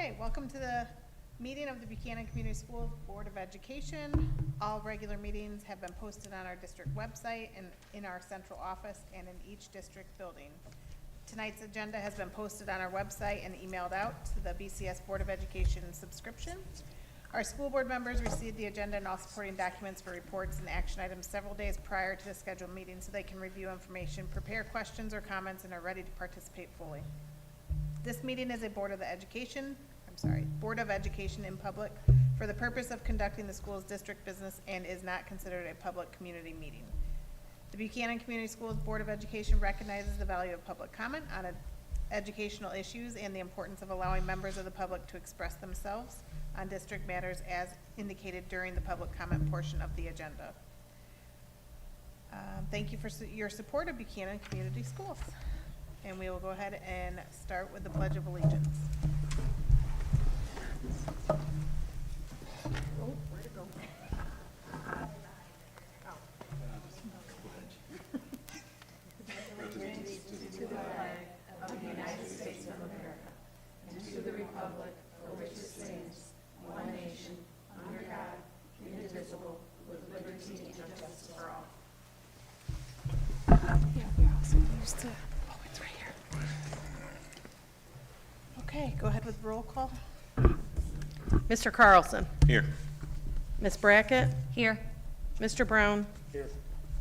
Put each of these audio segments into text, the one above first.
Okay, welcome to the meeting of the Buchanan Community School Board of Education. All regular meetings have been posted on our district website and in our central office and in each district building. Tonight's agenda has been posted on our website and emailed out to the BCS Board of Education subscription. Our school board members received the agenda and all supporting documents for reports and action items several days prior to the scheduled meeting so they can review information, prepare questions or comments, and are ready to participate fully. This meeting is a Board of Education in public for the purpose of conducting the school's district business and is not considered a public community meeting. The Buchanan Community Schools Board of Education recognizes the value of public comment on educational issues and the importance of allowing members of the public to express themselves on district matters as indicated during the public comment portion of the agenda. Thank you for your support of Buchanan Community Schools. And we will go ahead and start with the Pledge of Allegiance. Where to go? To the flag of the United States of America and to the republic for which it stands, one nation, under God, indivisible, with liberty and justice for all. Yeah, we're also used to. Oh, it's right here. Okay, go ahead with roll call. Mr. Carlson. Here. Ms. Brackett. Here. Mr. Brown. Here.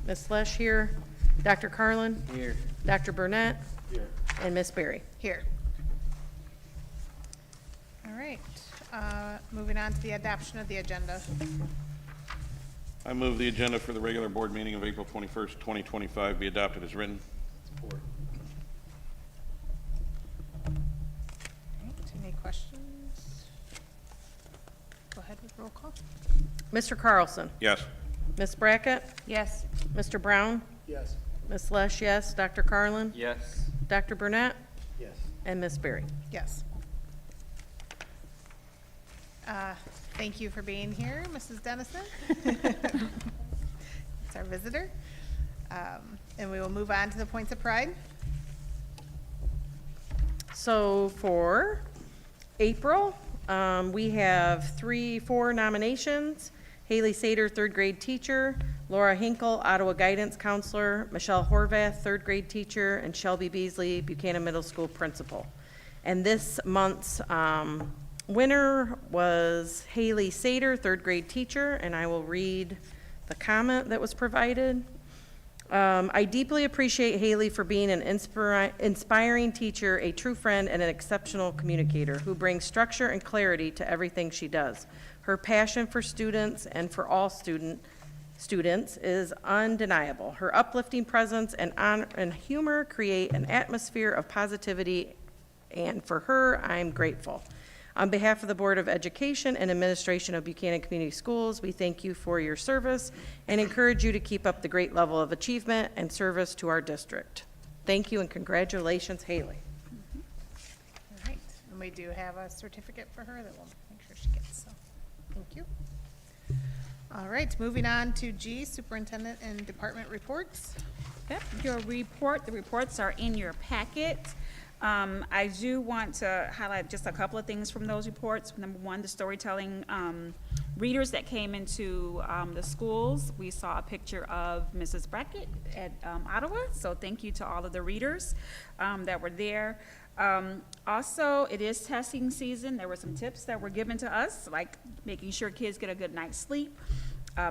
Ms. Lesh here. Dr. Carlin. Here. Dr. Burnett. Here. And Ms. Berry. Here. All right, moving on to the adoption of the agenda. I move the agenda for the regular board meeting of April 21st, 2025 be adopted as written. Support. Any questions? Go ahead with roll call. Mr. Carlson. Yes. Ms. Brackett. Yes. Mr. Brown. Yes. Ms. Lesh, yes. Dr. Carlin. Yes. Dr. Burnett. Yes. And Ms. Berry. Yes. Thank you for being here, Mrs. Dennison. It's our visitor. And we will move on to the points of pride. So for April, we have 4 nominations. Haley Sater, 3rd grade teacher. Laura Hinkle, Ottawa guidance counselor. Michelle Horvath, 3rd grade teacher. And Shelby Beasley, Buchanan Middle School principal. And this month's winner was Haley Sater, 3rd grade teacher, and I will read the comment that was provided. I deeply appreciate Haley for being an inspiring teacher, a true friend, and an exceptional communicator who brings structure and clarity to everything she does. Her passion for students and for all students is undeniable. Her uplifting presence and humor create an atmosphere of positivity, and for her, I'm grateful. On behalf of the Board of Education and Administration of Buchanan Community Schools, we thank you for your service and encourage you to keep up the great level of achievement and service to our district. Thank you and congratulations, Haley. All right, and we do have a certificate for her that we'll make sure she gets, so thank you. All right, moving on to G, Superintendent and Department reports. Yep. The reports are in your packet. I do want to highlight just a couple of things from those reports. Number one, the storytelling readers that came into the schools. We saw a picture of Mrs. Brackett at Ottawa, so thank you to all of the readers that were there. Also, it is testing season. There were some tips that were given to us, like making sure kids get a good night's sleep,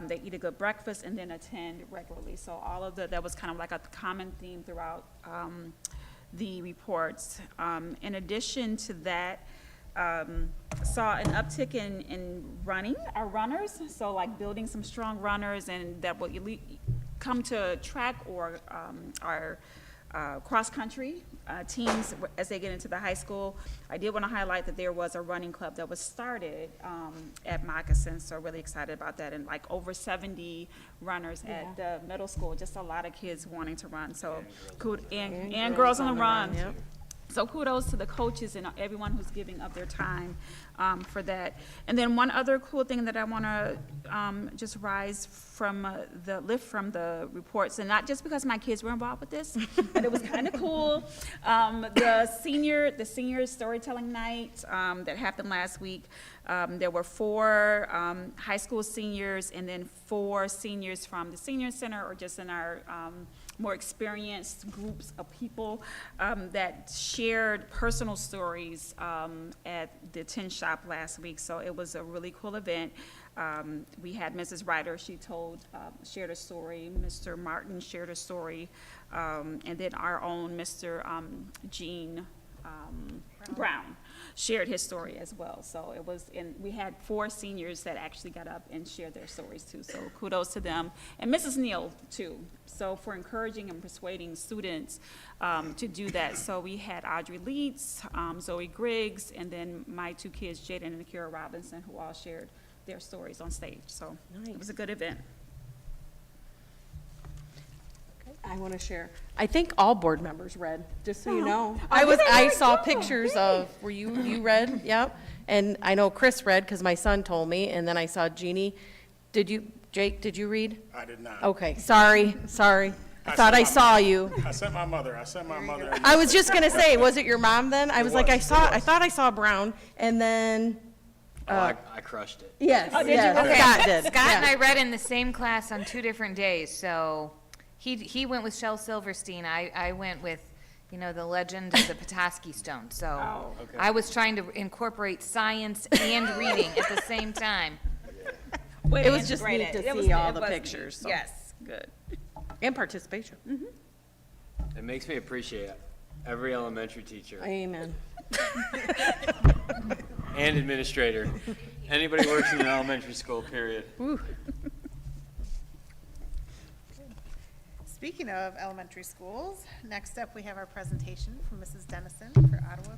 they eat a good breakfast, and then attend regularly. So all of that was kind of like a common theme throughout the reports. In addition to that, saw an uptick in running, our runners, so like building some strong runners, and that will come to track or our cross-country teams as they get into the high school. I did want to highlight that there was a running club that was started at Moccasin, so really excited about that, and like over 70 runners at the middle school, just a lot of kids wanting to run, so cool, and girls on the run. Yep. So kudos to the coaches and everyone who's giving up their time for that. And then one other cool thing that I want to just rise from lift from the reports, and not just because my kids were involved with this, but it was kind of cool. The senior storytelling night that happened last week, there were 4 high school seniors and then 4 seniors from the senior center or just in our more experienced groups of people that shared personal stories at the Tin Shop last week. So it was a really cool event. We had Mrs. Ryder, she shared a story. Mr. Martin shared a story. And then our own Mr. Gene Brown shared his story as well. So it was, and we had 4 seniors that actually got up and shared their stories too. So kudos to them. And Mrs. Neal too. So for encouraging and persuading students to do that. So we had Audrey Leeds, Zoe Griggs, and then my 2 kids, Jaden and Akira Robinson, who all shared their stories on stage. So it was a good event. I want to share. I think all board members read, just so you know. Oh, I saw pictures of, you read? Yep. And I know Chris read because my son told me, and then I saw Jeannie. Jake, did you read? I did not. Okay, sorry. I thought I saw you. I sent my mother. I was just gonna say, was it your mom then? I was like, I thought I saw Brown, and then, I crushed it. yes, did you? yes, Okay. Scott did. Scott and yeah. I read in the same class on 2 different days, so he went with Shel Silverstein. I went with, the legend of the Petoskey Stone. So okay. I was trying to incorporate science and reading at the same time. It was just neat to see all the pictures. So. Yes, good. And participation. It makes me appreciate every elementary teacher Amen. and administrator. Anybody who works in an elementary school, period. Speaking of elementary schools, next up we have our presentation from Mrs. Dennison for Ottawa.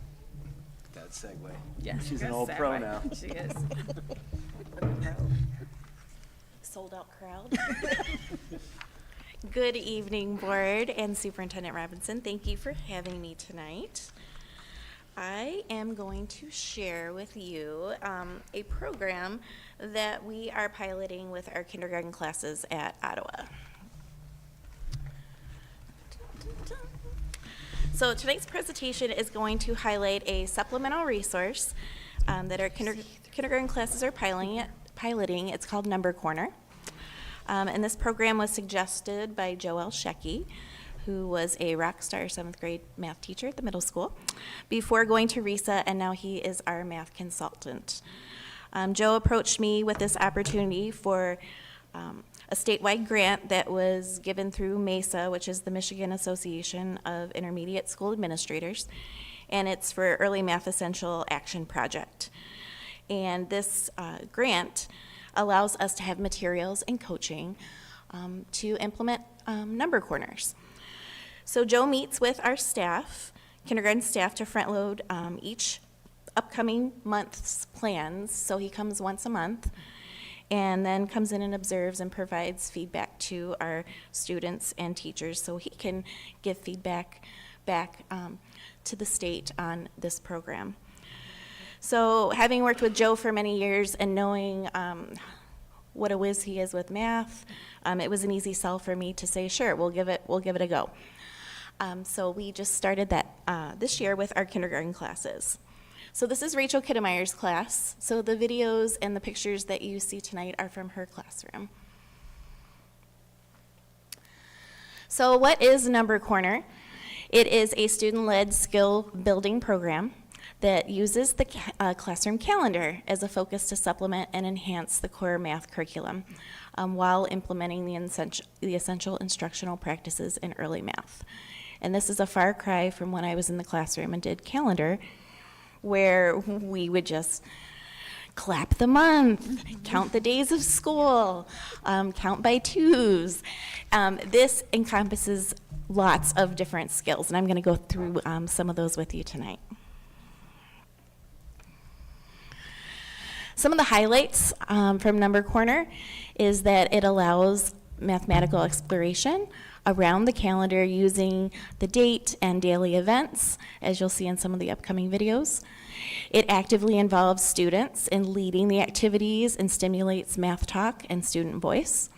That segue. Yes. She's an old pro now. She is. Sold out crowd. Good evening, board and Superintendent Robinson. Thank you for having me tonight. I am going to share with you a program that we are piloting with our kindergarten classes at Ottawa. So tonight's presentation is going to highlight a supplemental resource that our kindergarten classes are piloting. It's called Number Corner. And this program was suggested by Joelle Shecky, who was a rock star 7th grade math teacher at the middle school before going to RESA, and now he is our math consultant. Joe approached me with this opportunity for a statewide grant that was given through MESA, which is the Michigan Association of Intermediate School Administrators, and it's for Early Math Essential Action Project. And this grant allows us to have materials and coaching to implement number corners. So Joe meets with our staff, kindergarten staff, to front load each upcoming month's plans. So he comes once a month and then comes in and observes and provides feedback to our students and teachers so he can give feedback back to the state on this program. So having worked with Joe for many years and knowing what a whiz he is with math, it was an easy sell for me to say, sure, we'll give it a go. So we just started that this year with our kindergarten classes. So this is Rachel Kittemeyer's class. So the videos and the pictures that you see tonight are from her classroom. So what is Number Corner? It is a student-led skill building program that uses the classroom calendar as a focus to supplement and enhance the core math curriculum while implementing the essential instructional practices in early math. And this is a far cry from when I was in the classroom and did calendar, where we would just clap the month, count the days of school, count by twos. This encompasses lots of different skills, and I'm going to go through some of those with you tonight. Some of the highlights from Number Corner is that it allows mathematical exploration around the calendar using the date and daily events, as you'll see in some of the upcoming videos. It actively involves students in leading the activities and stimulates math talk and student voice.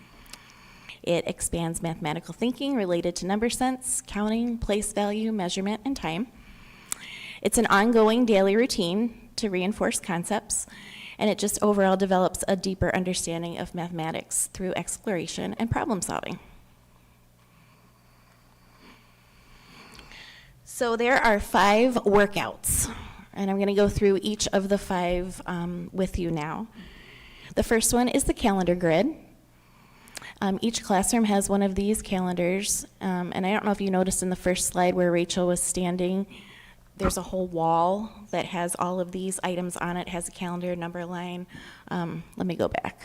It expands mathematical thinking related to number sense, counting, place value, measurement, and time. It's an ongoing daily routine to reinforce concepts, and it just overall develops a deeper understanding of mathematics through exploration and problem solving. So there are 5 workouts, and I'm going to go through each of the 5 with you now. The first one is the calendar grid. Each classroom has one of these calendars, and I don't know if you noticed in the first slide where Rachel was standing, there's a whole wall that has all of these items on it, has a calendar, number line. Let me go back.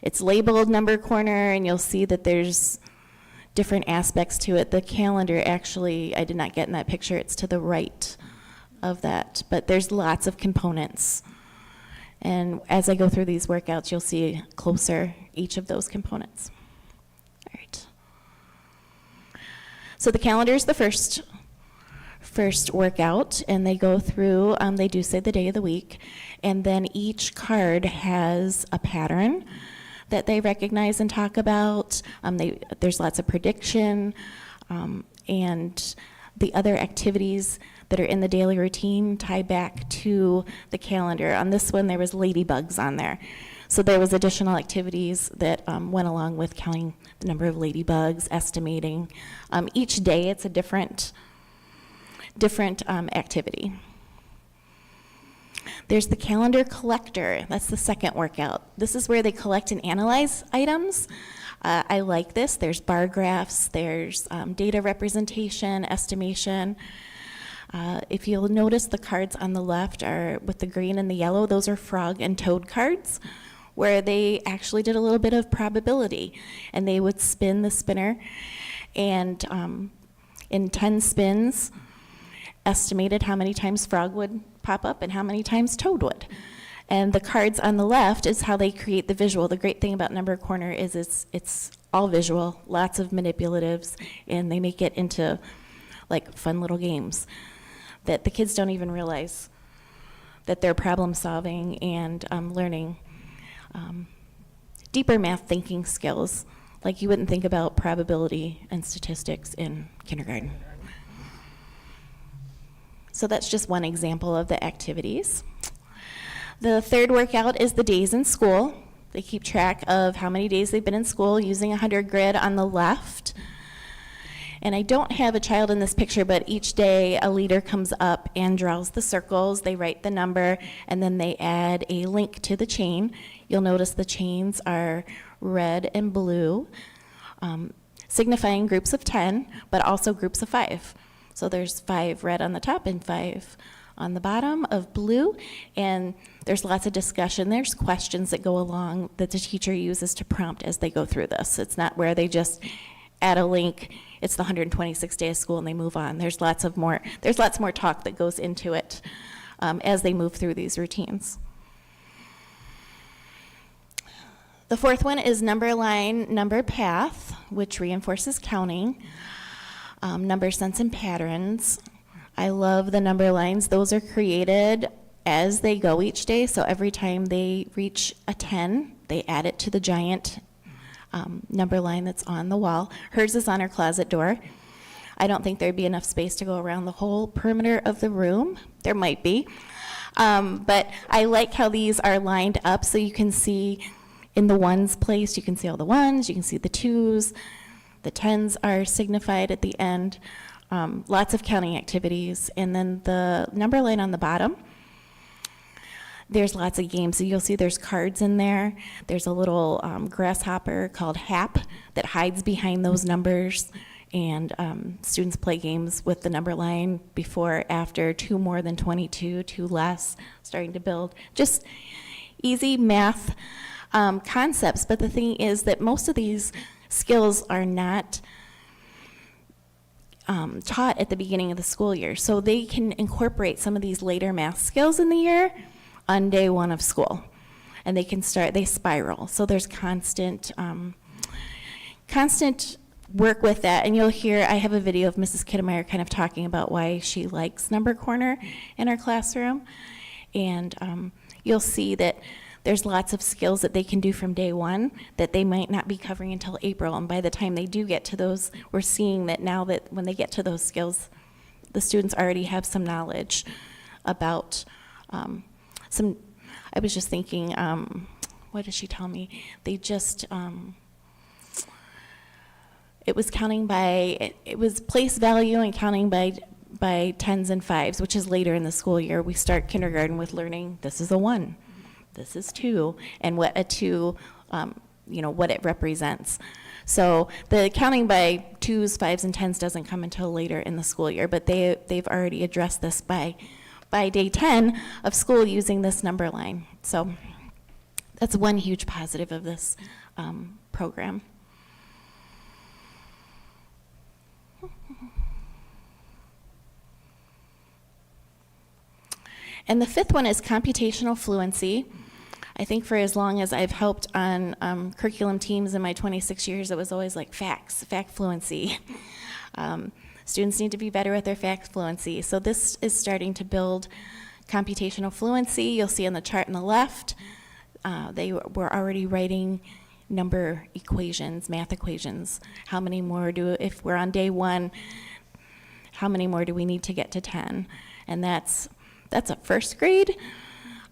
It's labeled number corner, and you'll see that there's different aspects to it. The calendar, actually, I did not get in that picture. It's to the right of that, but there's lots of components. And as I go through these workouts, you'll see closer each of those components. All right. So the calendar is the first workout, and they go through, they do say the day of the week, and then each card has a pattern that they recognize and talk about. There's lots of prediction, and the other activities that are in the daily routine tie back to the calendar. On this one, there was ladybugs on there. So there was additional activities that went along with counting the number of ladybugs, estimating. Each day, it's a different activity. There's the calendar collector. That's the second workout. This is where they collect and analyze items. I like this. There's bar graphs. There's data representation, estimation. If you'll notice, the cards on the left are with the green and the yellow. Those are frog and toad cards, where they actually did a little bit of probability, and they would spin the spinner, and in 10 spins, estimated how many times frog would pop up and how many times toad would. And the cards on the left is how they create the visual. The great thing about Number Corner is it's all visual, lots of manipulatives, and they make it into like fun little games that the kids don't even realize that they're problem solving and learning deeper math thinking skills, like you wouldn't think about probability and statistics in kindergarten. So that's just one example of the activities. The third workout is the days in school. They keep track of how many days they've been in school using a 100 grid on the left. And I don't have a child in this picture, but each day a leader comes up and draws the circles. They write the number, and then they add a link to the chain. You'll notice the chains are red and blue, signifying groups of 10, but also groups of 5. So there's 5 red on the top and 5 on the bottom of blue, and there's lots of discussion. There's questions that go along that the teacher uses to prompt as they go through this. It's not where they just add a link, it's the 126th day of school, and they move on. There's lots more talk that goes into it as they move through these routines. The fourth one is number line, number path, which reinforces counting, number sense and patterns. I love the number lines. Those are created as they go each day, so every time they reach a 10, they add it to the giant number line that's on the wall. Hers is on her closet door. I don't think there'd be enough space to go around the whole perimeter of the room. There might be. But I like how these are lined up so you can see in the ones place, you can see all the ones, you can see the twos, the 10s are signified at the end. Lots of counting activities. And then the number line on the bottom, there's lots of games. So you'll see there's cards in there. There's a little grasshopper called Hap that hides behind those numbers. And students play games with the number line before, after, 2 more than 22, 2 less, starting to build. Just easy math concepts. But the thing is that most of these skills are not taught at the beginning of the school year. So they can incorporate some of these later math skills in the year on day 1 of school. And they spiral. So there's constant constant work with that, and you'll hear, I have a video of Mrs. Kittemeyer kind of talking about why she likes Number Corner in our classroom, and you'll see that there's lots of skills that they can do from day one that they might not be covering until April, and by the time they do get to those, we're seeing that now that when they get to those skills, the students already have some knowledge about I was just thinking, what did she tell me? They just, it was counting by, it was place value and counting by tens and fives, which is later in the school year. We start kindergarten with learning, this is a 1, this is 2, and what a 2, what it represents. So the counting by 2s, 5s, and 10s doesn't come until later in the school year, but they've already addressed this by day 10 of school using this number line. So that's one huge positive of this program. And the fifth one is computational fluency. I think for as long as I've helped on curriculum teams in my 26 years, it was always like fact fluency. Students need to be better at their fact fluency. So this is starting to build computational fluency. You'll see on the chart on the left, they were already writing number equations, math equations. How many more if we're on day 1, how many more do we need to get to 10? And that's a first grade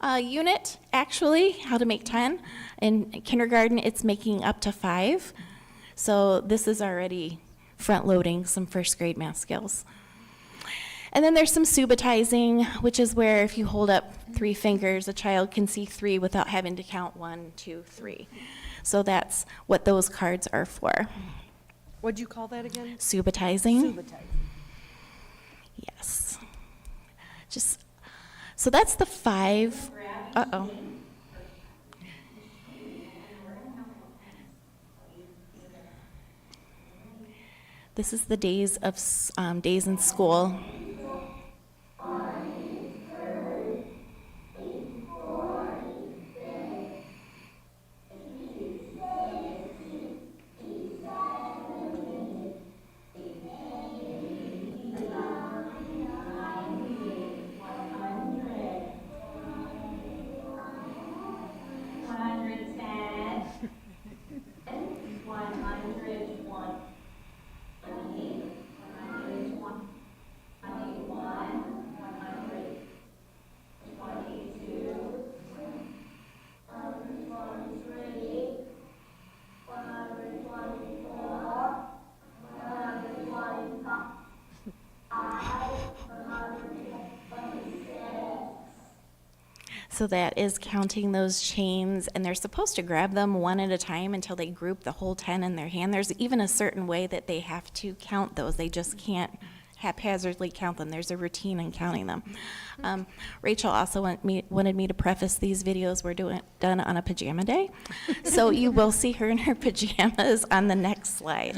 unit, actually, how to make 10. In kindergarten, it's making up to 5. So this is already front-loading some first grade math skills. And then there's some subitizing, which is where if you hold up 3 fingers, a child can see 3 without having to count 1, 2, 3. So that's what those cards are for. What'd you call that again? Subitizing. Yes. So that's the 5. Uh-oh. This is the days of days in school. So that is counting those chains, and they're supposed to grab them one at a time until they group the whole 10 in their hand. There's even a certain way that they have to count those. They just can't haphazardly count them. There's a routine in counting them. Rachel also wanted me to preface these videos were done on a pajama day. So you will see her in her pajamas on the next slide.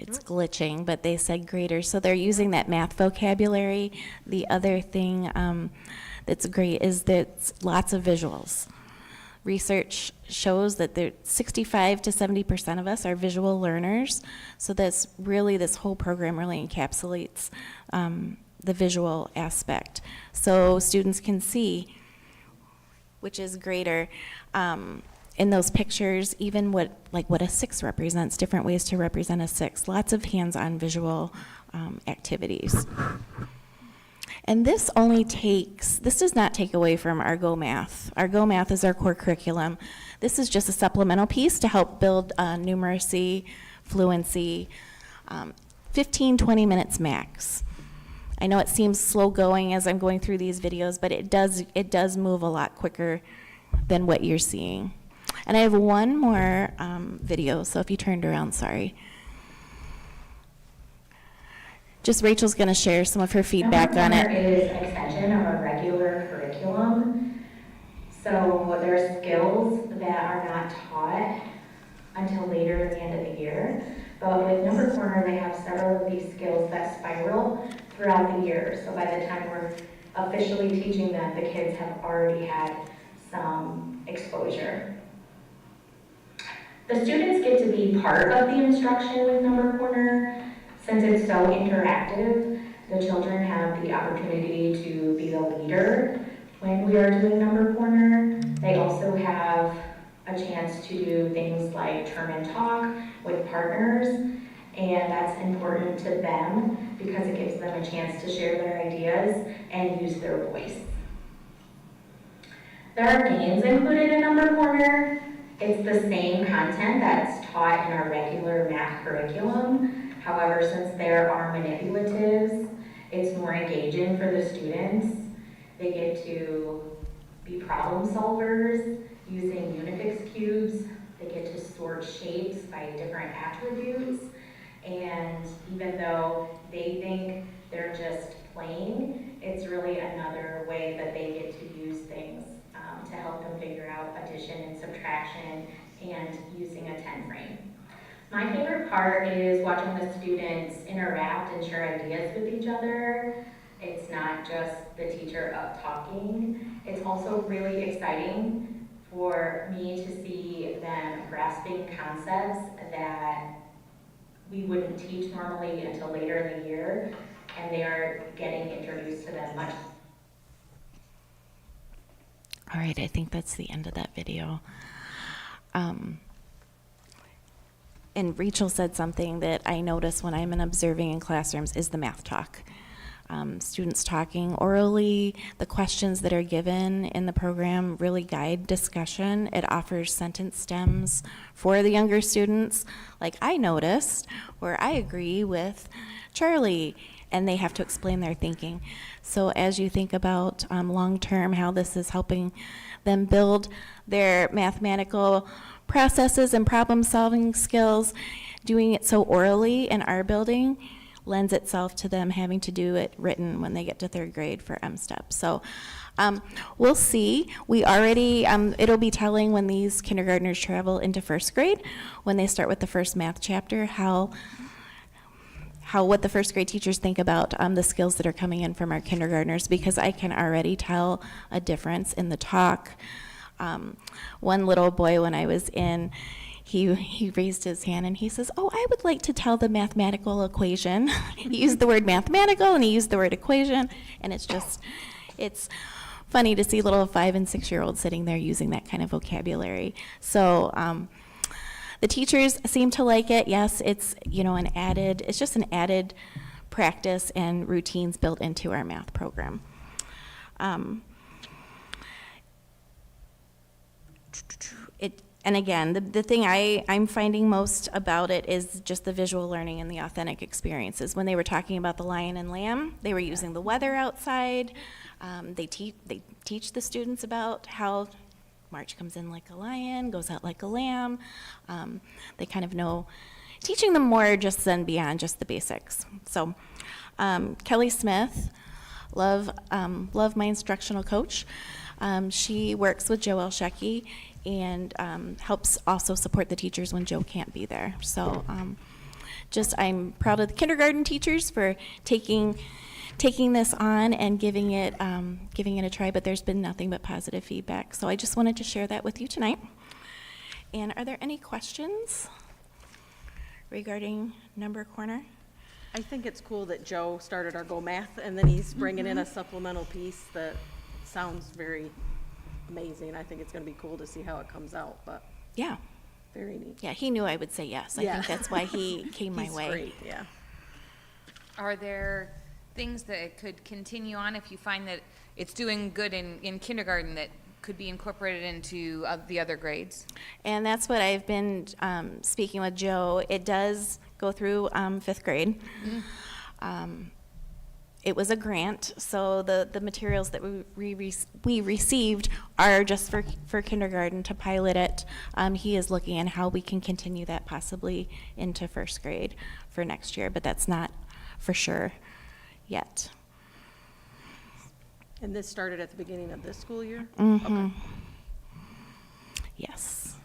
It's glitching, but they said greater. So they're using that math vocabulary. The other thing that's great is that lots of visuals. Research shows that 65 to 70% of us are visual learners, so that's really, this whole program really encapsulates the visual aspect. So students can see, which is greater, in those pictures, even what a 6 represents, different ways to represent a 6. Lots of hands-on visual activities. And this does not take away from our Go Math. Our Go Math is our core curriculum. This is just a supplemental piece to help build numeracy, fluency, 15, 20 minutes max. I know it seems slow going as I'm going through these videos, but it does move a lot quicker than what you're seeing. And I have one more video, so if you turned around, sorry. Just Rachel's going to share some of her feedback on it. Number corner is an extension of a regular curriculum. So there are skills that are not taught until later at the end of the year. But with Number Corner, they have several of these skills that spiral throughout the year. So by the time we're officially teaching them, the kids have already had some exposure. The students get to be part of the instruction with Number Corner. Since it's so interactive, the children have the opportunity to be the leader when we are doing Number Corner. They also have a chance to do things like turn and talk with partners, and that's important to them because it gives them a chance to share their ideas and use their voice. There are games included in Number Corner. It's the same content that's taught in our regular math curriculum. However, since there are manipulatives, it's more engaging for the students. They get to be problem solvers using Unifix cubes. They get to sort shapes by different attributes. And even though they think they're just playing, it's really another way that they get to use things to help them figure out addition and subtraction and using a 10 frame. My favorite part is watching the students interact and share ideas with each other. It's not just the teacher up talking. It's also really exciting for me to see them grasping concepts that we wouldn't teach normally until later in the year, and they are getting introduced to them much. All right, I think that's the end of that video. And Rachel said something that I notice when I'm observing in classrooms is the math talk. Students talking orally, the questions that are given in the program really guide discussion. It offers sentence stems for the younger students. Like I noticed where I agree with Charlie, and they have to explain their thinking. So as you think about long-term how this is helping them build their mathematical processes and problem-solving skills, doing it so orally in our building lends itself to them having to do it written when they get to 3rd grade for M-STEP. So we'll see. We already, it'll be telling when these kindergartners travel into 1st grade, when they start with the first math chapter, what the 1st grade teachers think about the skills that are coming in from our kindergartners, because I can already tell a difference in the talk. One little boy, when I was in, he raised his hand and he says, "Oh, I would like to tell the mathematical equation." He used the word mathematical and he used the word equation, and it's funny to see little 5- and 6-year-olds sitting there using that kind of vocabulary. So the teachers seem to like it. Yes, it's just an added practice and routines built into our math program. And again, the thing I'm finding most about it is just the visual learning and the authentic experiences. When they were talking about the lion and lamb, they were using the weather outside. They teach the students about how March comes in like a lion, goes out like a lamb. They kind of know, teaching them more just than beyond just the basics. So Kelly Smith, love my instructional coach. She works with Joe Elshecky and helps also support the teachers when Joe can't be there. So I'm proud of the kindergarten teachers for taking taking this on and giving it a try, but there's been nothing but positive feedback. So I just wanted to share that with you tonight. And are there any questions regarding Number Corner? I think it's cool that Joe started our Go Math, and then he's bringing in a supplemental piece that sounds very amazing. I think it's gonna be cool to see how it comes out, but Yeah. very neat. Yeah, he knew I would say yes. I Yeah. think that's why he came my He's way. great, yeah. Are there things that it could continue on if you find that it's doing good in kindergarten that could be incorporated into the other grades? And that's what I've been speaking with Joe. It does go through fifth grade. It was a grant, so the materials that we received are just for kindergarten to pilot it. He is looking at how we can continue that possibly into first grade for next year, but that's not for sure yet. And this started at the beginning of this school year? Mhm. Yes.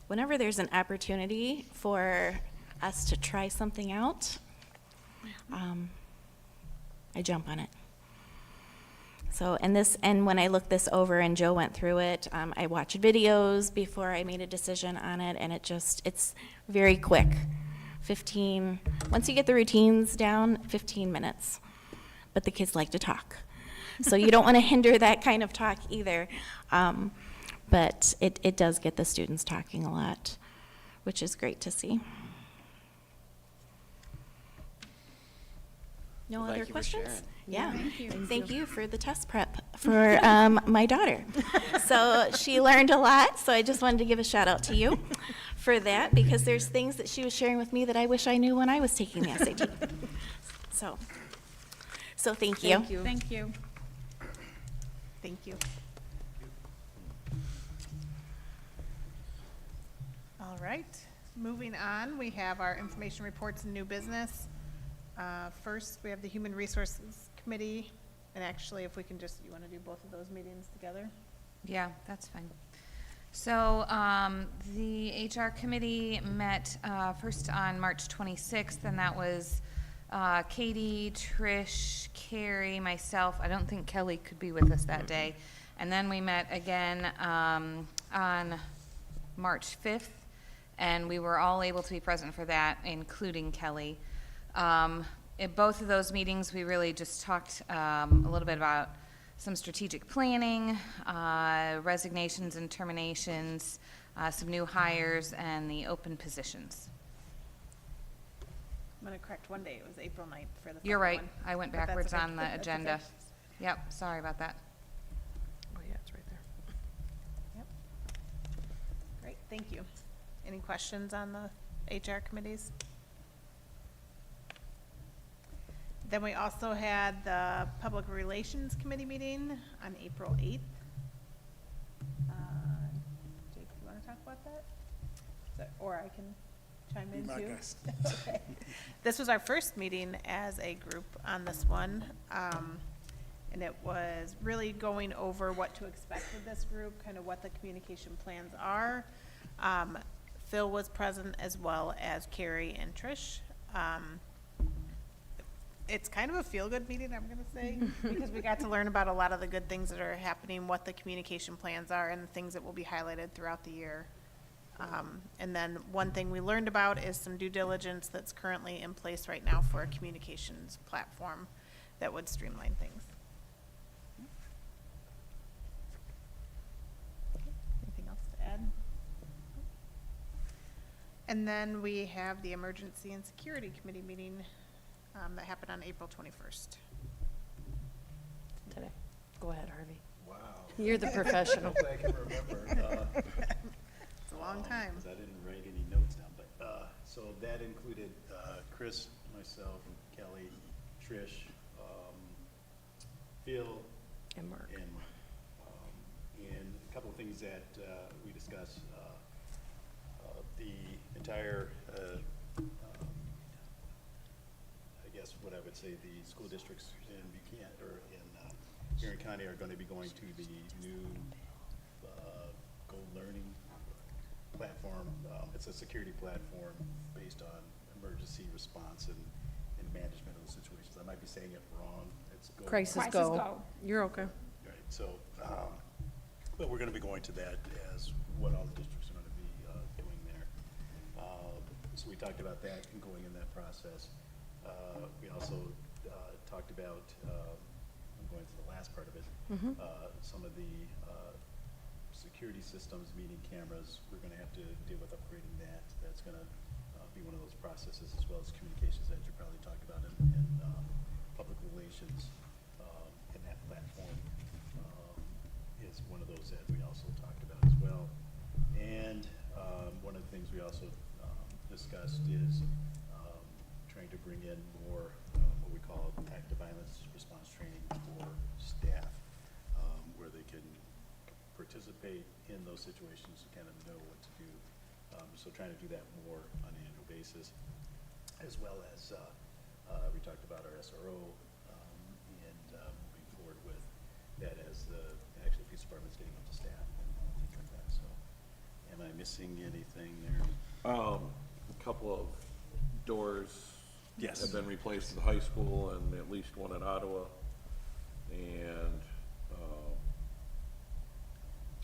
Whenever there's an opportunity for us to try something out, I jump on it. So, and when I looked this over and Joe went through it, I watched videos before I made a decision on it, and it's very quick. Once you get the routines down, 15 minutes. But the kids like to talk. So you don't want to hinder that kind of talk either. But it does get the students talking a lot, which is great to see. No Well, other thank you for questions? sharing. Yeah. Thank you for the test prep for my daughter. So she learned a lot, so I just wanted to give a shout out to you for that, because there's things that she was sharing with me that I wish I knew when I was taking the SAT. So thank you. Thank you. Thank you. Thank you. All right, moving on, we have our information reports and new business. First, we have the Human Resources Committee, and actually, if we can just, you want to do both of those meetings together? Yeah, that's fine. So, the HR committee met, first on March 26th, and that was, Katie, Trish, Carrie, myself. I don't think Kelly could be with us that day. And then we met again, on March 5th, and we were all able to be present for that, including Kelly. At both of those meetings, we really just talked, a little bit about some strategic planning, resignations and terminations, some new hires, and the open positions. I'm going to correct one day, it was April 9th for the You're second right, one. I went But that's backwards okay. on the That's okay. agenda. Yep, sorry about that. Oh, yeah, it's right there. Yep. Great, thank you. Any questions on the HR committees? Then we also had the Public Relations Committee meeting on April 8th. Jake, you want to talk about that? Or I can chime in too? Okay. This was our first meeting as a group on this one. And it was really going over what to expect with this group, kind of what the communication plans are. Phil was present as well as Carrie and Trish. It's kind of a feel-good meeting, I'm gonna say, because we got to learn about a lot of the good things that are happening, what the communication plans are, and the things that will be highlighted throughout the year. And then one thing we learned about is some due diligence that's currently in place right now for a communications platform that would streamline things. Anything else to add? And then we have the Emergency and Security Committee meeting that happened on April 21st. Today. Go ahead, Harvey. Wow. You're the professional. I can remember. It's a long time. 'Cause I didn't write any notes down, but, so that included, Chris, myself, Kelly, Trish, Phil, And Mark. and a couple of things that, we discussed, the entire, I guess what I would say, the school districts in Buchanan, or in, Huron County are gonna be going to the new, Go Learning platform. It's a security platform based on emergency response and management of those situations. I might be saying it wrong. It's going. Crisis Crisis go. go. You're okay. Right, so, but we're gonna be going to that as what all the districts are gonna be, doing there. So we talked about that and going in that process. We also, talked about, I'm going to the last part of it. Some of the, security systems, meeting cameras, we're gonna have to deal with upgrading that. That's gonna, be one of those processes, as well as communications that you probably talked about in public relations. And that platform, is one of those that we also talked about as well. And, one of the things we also, discussed is, trying to bring in more, what we call active violence response training for staff, where they can participate in those situations, kind of know what to do. So trying to do that more on an annual basis, as well as, we talked about our SRO, and, moving forward with that as the actual police department's getting up to staff and things like that, so. Am I missing anything there? A couple of doors Yes. have been replaced at the high school and at least one at Ottawa. And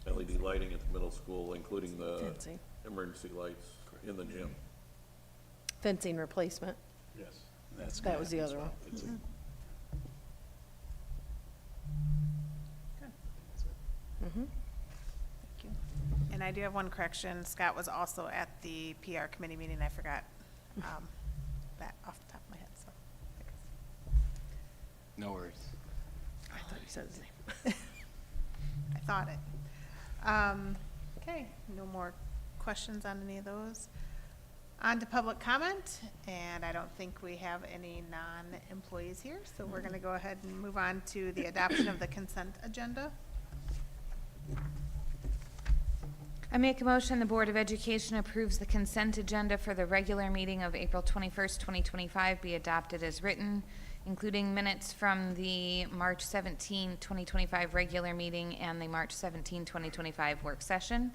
LED lighting at the middle school, including the Fencing. emergency lights in the gym. Fencing replacement. Yes. That's That gonna was the happen as other well. one. It's- Good. that's it. Thank you. And I do have one correction. Scott was also at the PR committee meeting. I forgot that off the top of my head, so. No worries. I thought you said his name. I thought it. Okay, no more questions on any of those. On to public comment, and I don't think we have any non-employees here, so we're gonna go ahead and move on to the adoption of the consent agenda. I make a motion the Board of Education approves the consent agenda for the regular meeting of April 21st, 2025 be adopted as written, including minutes from the March 17, 2025 regular meeting and the March 17, 2025 work session.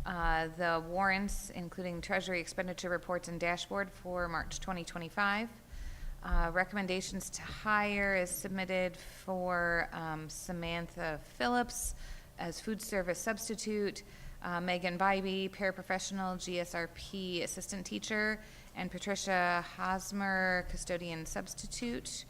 The warrants, including treasury expenditure reports and dashboard for March 2025. Recommendations to hire is submitted for Samantha Phillips as food service substitute, Megan Bybee, paraprofessional, GSRP assistant teacher, and Patricia Hosmer, custodian substitute.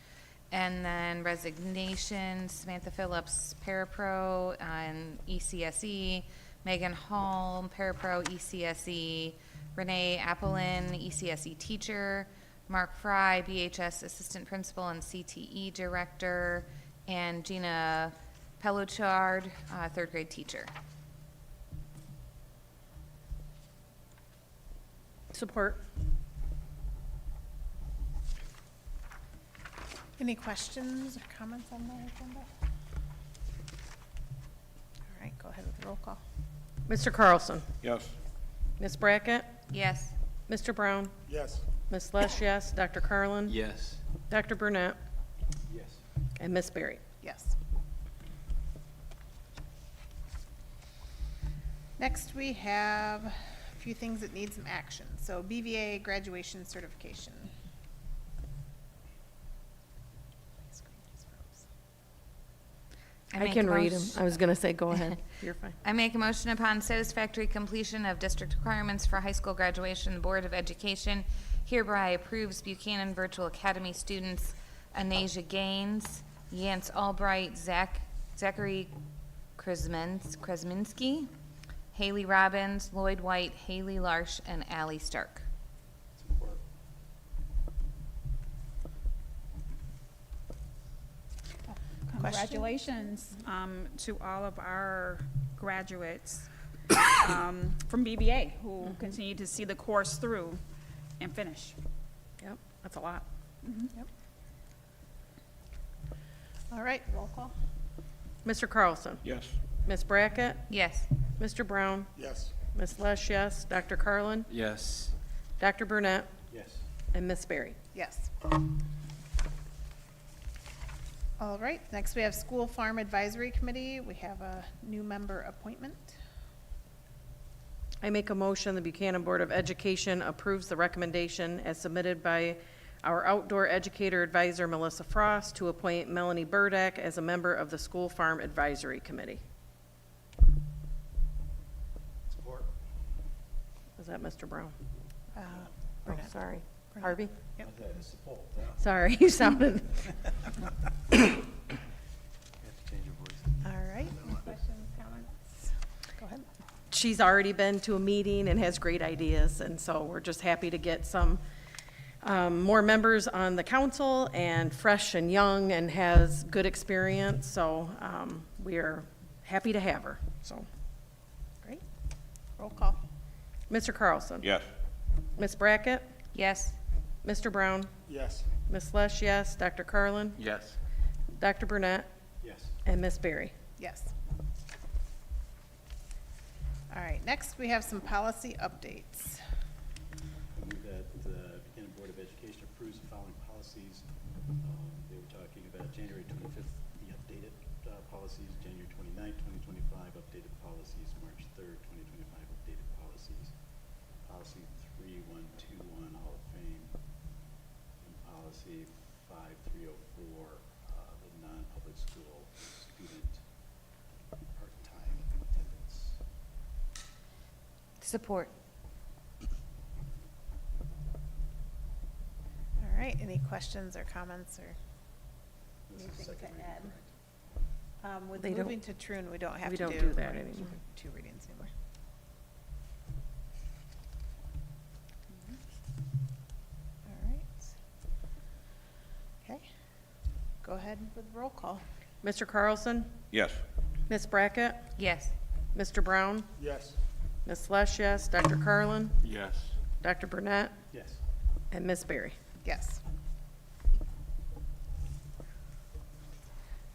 And then resignations, Samantha Phillips, parapro and ECSE, Megan Hall, parapro, ECSE, Renee Appelin, ECSE teacher, Mark Fry, BHS assistant principal and CTE director, and Gina Peluchard, third grade teacher. Support. Any questions or comments on the agenda? All right, go ahead with the roll call. Mr. Carlson. Yes. Ms. Brackett. Yes. Mr. Brown. Yes. Ms. Lesh, yes. Dr. Carlin. Yes. Dr. Burnett. Yes. And Ms. Berry. Yes. Next, we have a few things that need some action. So BVA graduation certification. I make can a read them. motion- I was gonna say, go ahead. You're fine. I make a motion upon satisfactory completion of district requirements for high school graduation, the Board of Education hereby approves Buchanan Virtual Academy students Anasia Gaines, Yance Albright, Zachary Kresminski, Haley Robbins, Lloyd White, Haley Larsh, and Allie Stark. Support. Congratulations to all of our graduates from BBA who continue to see the course through and finish. Yep, that's a lot. All right, roll call. Mr. Carlson. Yes. Ms. Brackett. Yes. Mr. Brown. Yes. Ms. Lesh, yes. Dr. Carlin. Yes. Dr. Burnett. Yes. And Ms. Berry. Yes. All right, next we have School Farm Advisory Committee. We have a new member appointment. I make a motion the Buchanan Board of Education approves the recommendation as submitted by our outdoor educator advisor, Melissa Frost, to appoint Melanie Burdick as a member of the School Farm Advisory Committee. Support. Is that Mr. Brown? Oh, Burnett. sorry. Harvey? Yep. I said support, yeah. Sorry, you sounded. You have to change your voice. All right. Any questions, comments? Go ahead. She's already been to a meeting and has great ideas, and so we're just happy to get some more members on the council, and fresh and young and has good experience, so we are happy to have her, so. Great. Roll call. Mr. Carlson? Yes. Ms. Brackett? Yes. Mr. Brown? Yes. Ms. Lesh, yes. Dr. Carlin? Yes. Dr. Burnett? Yes. And Ms. Berry? Yes. All right, next we have some policy updates. I move that the Buchanan Board of Education approves the following policies. They were talking about January 25th, the updated policies, January 29th, 2025, updated policies, March 3rd, 2025, updated policies, policy 3121, Hall of Fame, and policy 5304, the non-public school student part-time attendance. Support. All right, any questions or comments or This is anything second to reading, add? correct? With They don't- moving to Troon, we don't have we to don't do. do that anymore. Two readings anymore. All right. Okay. Go ahead with roll call. Mr. Carlson? Yes. Ms. Brackett? Yes. Mr. Brown? Yes. Ms. Lesh, yes. Dr. Carlin? Yes. Dr. Burnett? Yes. And Ms. Berry? Yes.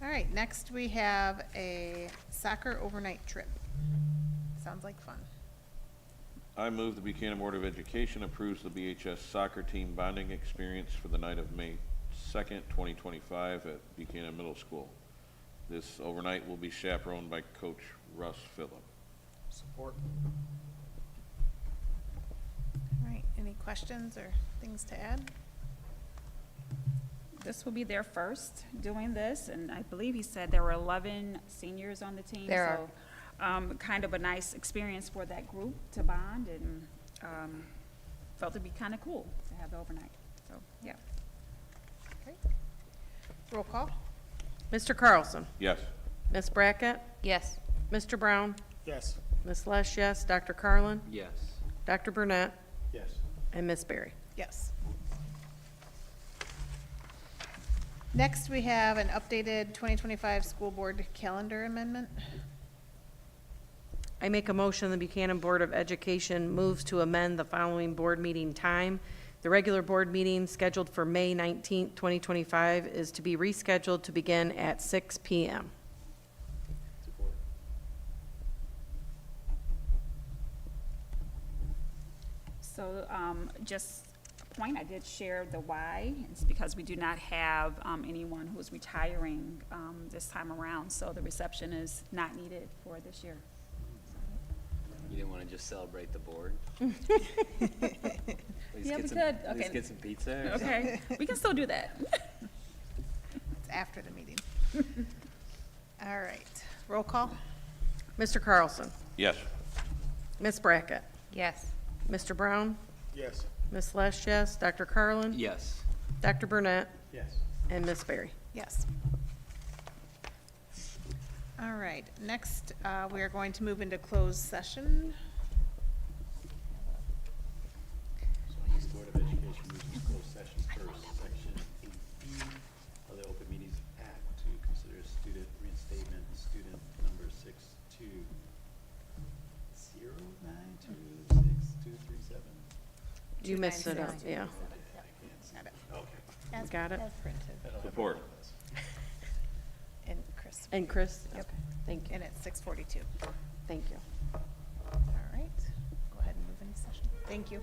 All right, next we have a soccer overnight trip. Sounds like fun. I move the Buchanan Board of Education approves the BHS soccer team bonding experience for the night of May 2nd, 2025 at Buchanan Middle School. This overnight will be chaperoned by Coach Russ Phillip. Support. All right, any questions or things to add? This will be their first doing this, and I believe he said there were 11 seniors on the team. There are. So, kind of a nice experience for that group to bond, and felt it'd be kind of cool to have the overnight. So, yeah. Great. Roll call. Mr. Carlson? Yes. Ms. Brackett? Yes. Mr. Brown? Yes. Ms. Lesh, yes. Dr. Carlin? Yes. Dr. Burnett? Yes. And Ms. Berry? Yes. Next, we have an updated 2025 school board calendar amendment. I make a motion the Buchanan Board of Education moves to amend the following board meeting time. The regular board meeting scheduled for May 19th, 2025 is to be rescheduled to begin at 6 p.m. Support. So, just a point, I did share the why. It's because we do not have anyone who's retiring this time around, so the reception is not needed for this year. You didn't want to just celebrate the board? Yeah, we At could. least Okay. get some pizza or something? Okay, we can still do that. It's after the meeting. All right, roll call. Mr. Carlson? Yes. Ms. Brackett? Yes. Mr. Brown? Yes. Ms. Lesh, yes. Dr. Carlin? Yes. Dr. Burnett? Yes. And Ms. Berry? Yes. All right, next, we are going to move into closed session. So I use the Board of Education moves into closed session first, section 8B of the Open Meetings Act to consider student reinstatement, student number 620926237. You missed it, 297. yeah. Got it. Okay. As- Got it. As printed. I don't have Support. all of this. And Chris. And Chris? Yep. Okay, thank you, And it's 6:42. thank you. All right, go ahead and move into session. Thank you.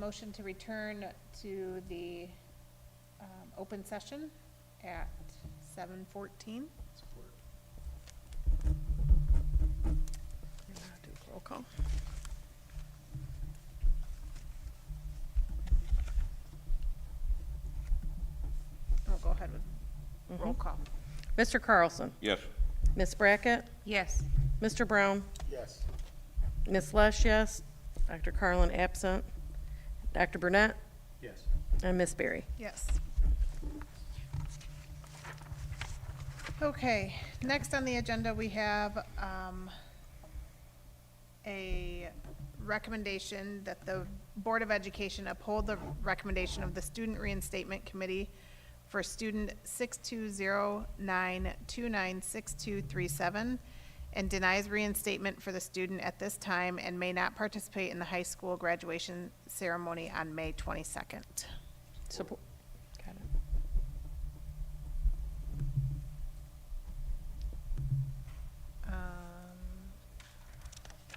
motion to return to the open session at 7:14. Do roll call. We'll go ahead with roll call. Mr. Carlson? Yes. Ms. Brackett? Yes. Mr. Brown? Yes. Ms. Lesh, yes. Dr. Carlin, absent. Dr. Burnett? Yes. And Ms. Berry. Yes. Okay, next on the agenda, we have a recommendation that the Board of Education uphold the recommendation of the Student Reinstatement Committee for student 6209296237 and denies reinstatement for the student at this time and may not participate in the high school graduation ceremony on May 22nd. Support. Got it.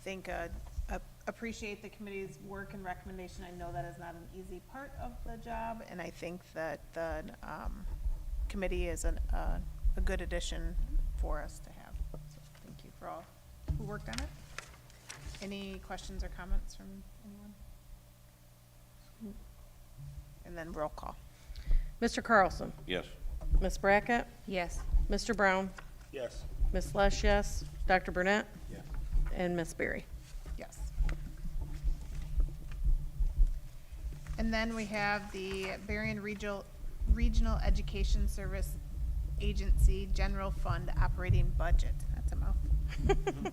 Think, appreciate the committee's work and recommendation. I know that is not an easy part of the job, and I think that the committee is a good addition for us to have. So thank you for all who worked on it. Any questions or comments from anyone? And then roll call. Mr. Carlson? Yes. Ms. Brackett? Yes. Mr. Brown? Yes. Ms. Lesh, yes. Dr. Burnett? Yes. And Ms. Berry. Yes. And then we have the Berrien Regional Education Service Agency General Fund Operating Budget. That's a mouthful. Move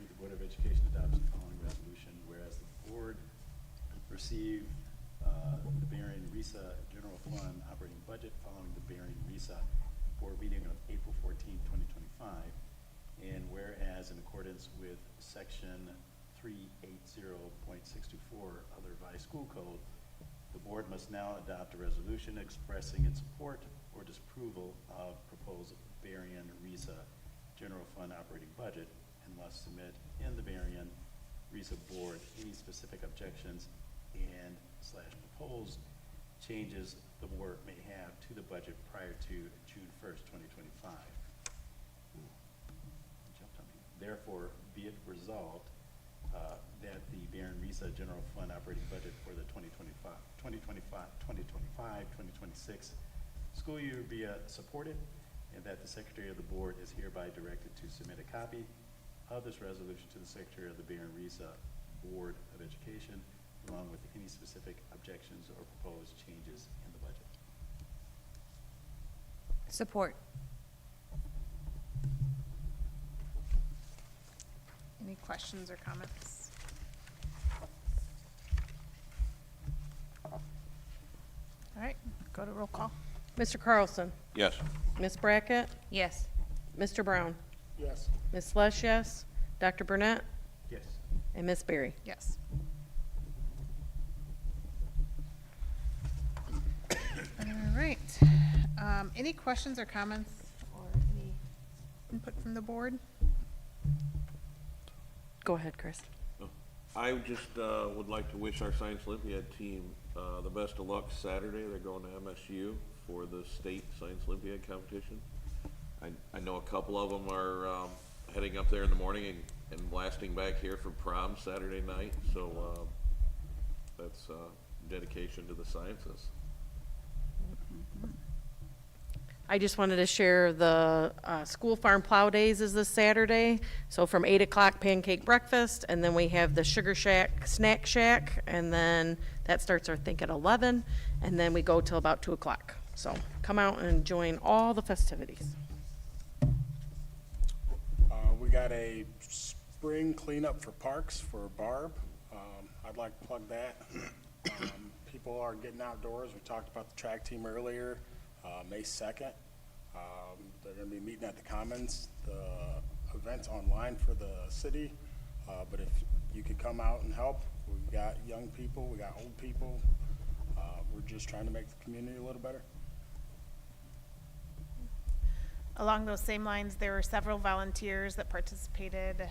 the Board of Education adopts the following resolution, whereas the board received the Berrien RESA General Fund Operating Budget following the Berrien RESA board meeting of April 14, 2025, and whereas in accordance with section 380.624 of the revised school code, the board must now adopt a resolution expressing its support or disapproval of proposed Berrien RESA General Fund Operating Budget and must submit in the Berrien RESA board any specific objections and / proposed changes the board may have to the budget prior to June 1st, 2025. Jumped on me. Therefore, be it resolved that the Berrien RESA General Fund Operating Budget for the 2025-2026 school year be supported, and that the Secretary of the Board is hereby directed to submit a copy of this resolution to the Secretary of the Berrien RESA Board of Education, along with any specific objections or proposed changes in the budget. Support. Any questions or comments? All right, go to roll call. Mr. Carlson? Yes. Ms. Brackett? Yes. Mr. Brown? Yes. Ms. Lesh, yes. Dr. Burnett? Yes. And Ms. Berry. Yes. All right. Any questions or comments or any input from the board? Go ahead, Chris. I just would like to wish our Science Olympiad team the best of luck Saturday. They're going to MSU for the state Science Olympiad competition. I know a couple of them are heading up there in the morning and blasting back here for prom Saturday night. So that's dedication to the sciences. I just wanted to share the School Farm Plow Days is this Saturday. So from 8 o'clock, pancake breakfast, and then we have the Sugar Shack, Snack Shack, and then that starts, I think, at 11, and then we go till about 2 o'clock. So come out and join all the festivities. We got a spring cleanup for parks for Barb. I'd like to plug that. People are getting outdoors. We talked about the track team earlier. May 2nd. They're going to be meeting at the Commons. The event's online for the city, but if you could come out and help, we've got young people, we got old people. We're just trying to make the community a little better. Along those same lines, there were several volunteers that participated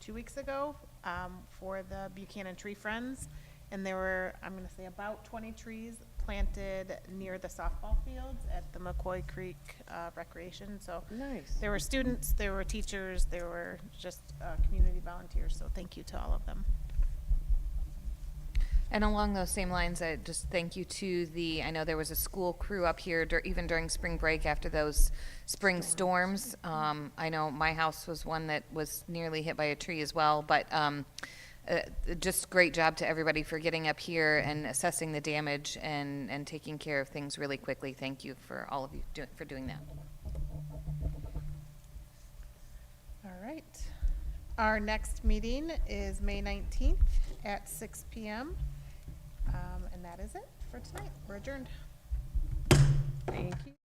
2 weeks ago, for the Buchanan Tree Friends. And there were, I'm gonna say about 20 trees planted near the softball fields at the McCoy Creek, Recreation. So Nice. there were students, there were teachers, there were just, community volunteers. So thank you to all of them. And along those same lines, I just thank you to I know there was a school crew up here even during spring break after those spring storms. I know my house was one that was nearly hit by a tree as well, but just great job to everybody for getting up here and assessing the damage and taking care of things really quickly. Thank you for all of you for doing that. All right. Our next meeting is May 19th at 6 p.m. And that is it for tonight. We're adjourned. Thank you.